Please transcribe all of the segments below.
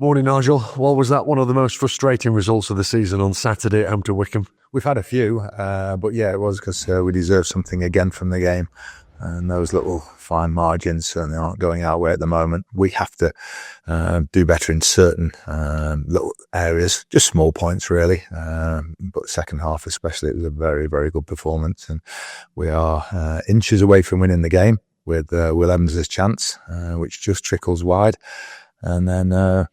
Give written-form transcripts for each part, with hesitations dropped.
Morning, Nigel. Well, was that one of the most frustrating results of the season on Saturday at home to Wycombe? We've had a few, but yeah, it was because we deserved something again from the game. And those little fine margins certainly aren't going our way at the moment. We have to do better in certain little areas, just small points really. But second half especially, it was a very, very good performance. And we are inches away from winning the game with Will Evans' chance, which just trickles wide. And then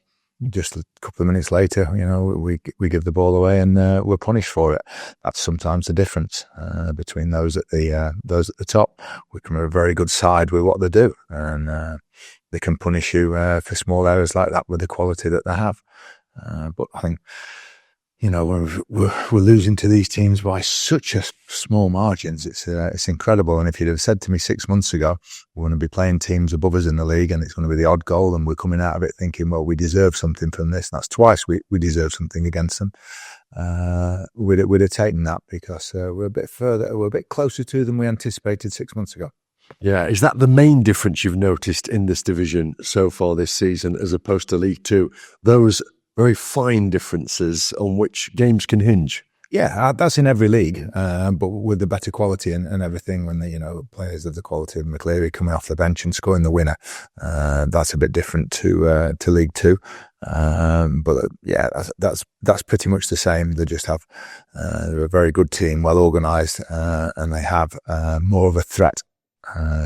just a couple of minutes later, we give the ball away and we're punished for it. That's sometimes the difference between those at the top. Wycombe are a very good side with what they do, and they can punish you for small errors like that with the quality that they have. But I think we're losing to these teams by such a small margins. It's incredible. And if you'd have said to me 6 months ago, we're going to be playing teams above us in the league and it's going to be the odd goal and we're coming out of it thinking, well, we deserve something from this. That's twice we deserve something against them. We'd have taken that because we're a bit further, we're a bit closer to them we anticipated 6 months ago. Yeah, is that the main difference you've noticed in this division so far this season as opposed to League Two? Those very fine differences on which games can hinge. Yeah, that's in every league, but with the better quality and everything. When the players of the quality of McCleary coming off the bench and scoring the winner, that's a bit different to League Two. But yeah, that's pretty much the same. They just have they're a very good team, well organised, and they have more of a threat.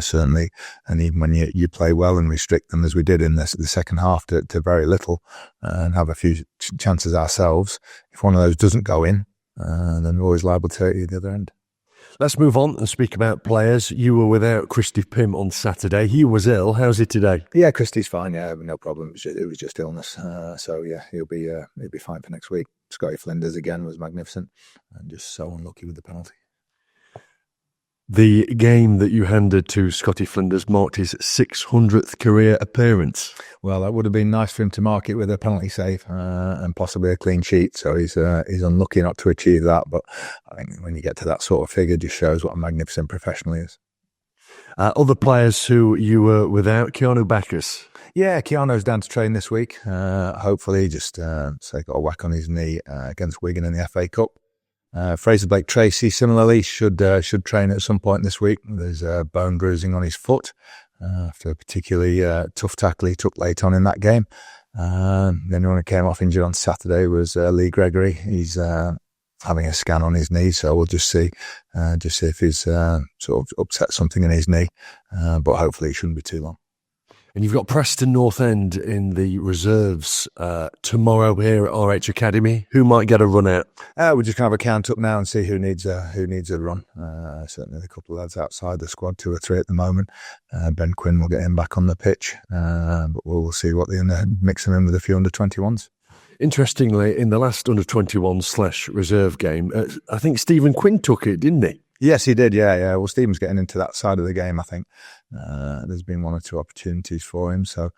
Certainly, and even when you play well and restrict them as we did in the second half to very little and have a few chances ourselves, if one of those doesn't go in, then we're always liable to hit the other end. Let's move on and speak about players. You were without Christy Pym on Saturday. He was ill. How's he today? Yeah, Christy's fine. Yeah, no problem. It was just illness. So yeah, he'll be fine for next week. Scotty Flinders again was magnificent and just so unlucky with the penalty. The game that you handed to Scotty Flinders marked his 600th career appearance. Well, that would have been nice for him to mark it with a penalty save and possibly a clean sheet. So he's unlucky not to achieve that. But I think when you get to that sort of figure, it just shows what a magnificent professional he is. Other players who you were without, Keanu Bacchus. Yeah, Keanu's down to train this week. Hopefully, just say got a whack on his knee against Wigan in the FA Cup. Fraser Blake Tracy similarly should train at some point this week. There's bone bruising on his foot after a particularly tough tackle he took late on in that game. The only one who came off injured on Saturday was Lee Gregory. He's having a scan on his knee, so we'll just see if he's sort of upset something in his knee. But hopefully it shouldn't be too long. And you've got Preston North End in the reserves tomorrow here at RH Academy. Who might get a run out? We're just going to have a count up now and see who needs a run. Certainly a couple of lads outside the squad, 2 or 3 at the moment. Ben Quinn will get him back on the pitch, but we'll see what they're going to mix them in with a few under-21s. Interestingly, in the last under-21/reserve game, I think Stephen Quinn took it, didn't he? Yes, he did. Yeah. Well, Stephen's getting into that side of the game, I think. There's been 1 or 2 opportunities for him. So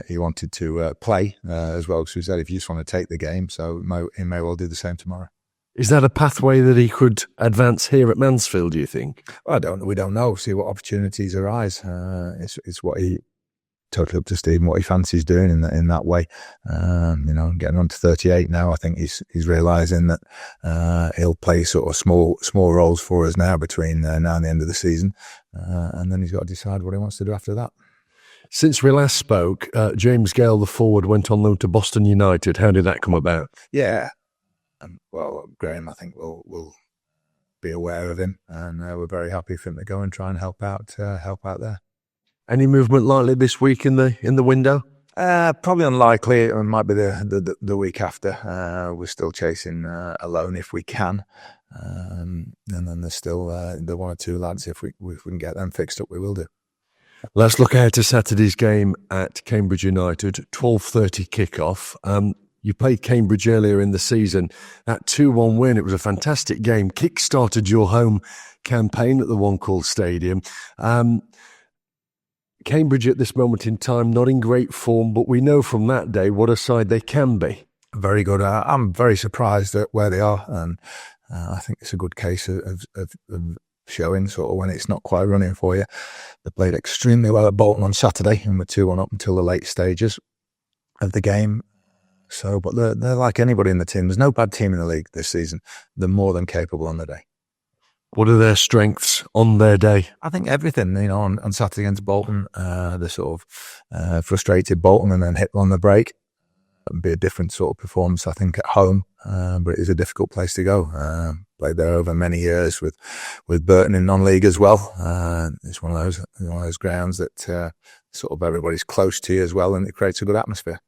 he wanted to play as well. So he said, if you just want to take the game, so he may well do the same tomorrow. Is that a pathway that he could advance here at Mansfield, do you think? Well, we don't know. See what opportunities arise. It's what he... Totally up to Stephen what he fancies doing in that way. Getting on to 38 now, I think he's realising that he'll play sort of small roles for us now between now and the end of the season, and then he's got to decide what he wants to do after that. Since we last spoke, James Gale, the forward, went on loan to Boston United. How did that come about? Yeah, well, Graham, I think will be aware of him, and we're very happy for him to go and try and help out there. Any movement likely this week in the window? Probably unlikely. It might be the week after. We're still chasing a loan if we can, and then there's still the 1 or 2 lads. If we can get them fixed up, we will do. Let's look ahead to Saturday's game at Cambridge United, 12:30 kickoff. You played Cambridge earlier in the season. That 2-1 win, it was a fantastic game. Kick-started your home campaign at the One Call Stadium. Cambridge at this moment in time, not in great form, but we know from that day what a side they can be. Very good. I'm very surprised at where they are, and I think it's a good case of showing sort of when it's not quite running for you. They played extremely well at Bolton on Saturday and were 2-1 up until the late stages. of the game. So, but they're like anybody in the team. There's no bad team in the league this season. They're more than capable on the day. What are their strengths on their day? I think everything, on Saturday against Bolton, the sort of frustrated Bolton and then hit on the break. It'd be a different sort of performance, I think, at home, but it is a difficult place to go. Played there over many years with Burton in non-league as well. It's one of those grounds that sort of everybody's close to you as well, and it creates a good atmosphere.